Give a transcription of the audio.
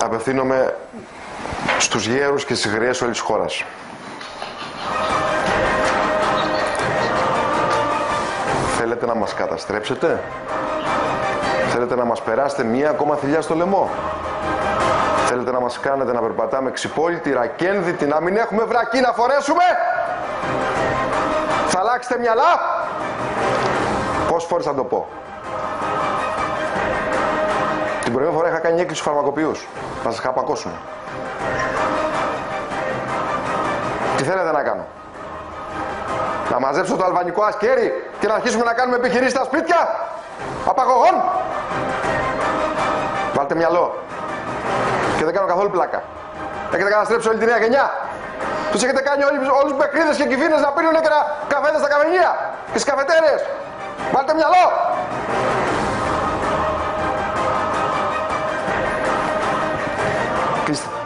Απευθύνομαι στους γέρους και στις γριές όλης της χώρας. Θέλετε να μας καταστρέψετε? Θέλετε να μας περάσετε μία ακόμα θηλιά στο λαιμό? Θέλετε να μας κάνετε να περπατάμε ξυπόλυτοι, ρακένδυτοι, να μην έχουμε βρακή να φορέσουμε? Θα αλλάξετε μυαλά? Πόσες φορές θα το πω? Την προηγούμενη φορά είχα κάνει έκκληση στους φαρμακοποιούς να σας χαπακώσουν. Τι θέλετε να κάνω? Να μαζέψω το αλβανικό ασκέρι και να αρχίσουμε να κάνουμε επιχειρήσεις στα σπίτια απαγωγών? Βάλτε μυαλό. Και δεν κάνω καθόλου πλάκα. Έχετε καταστρέψει όλη τη νέα γενιά. Τους έχετε κάνει όλους τους μπεκρίδες και κυφίνες να πίνουν και καφέδες στα καφενεία και στις καφετέρειες. Βάλτε μυαλό. Κλείστε.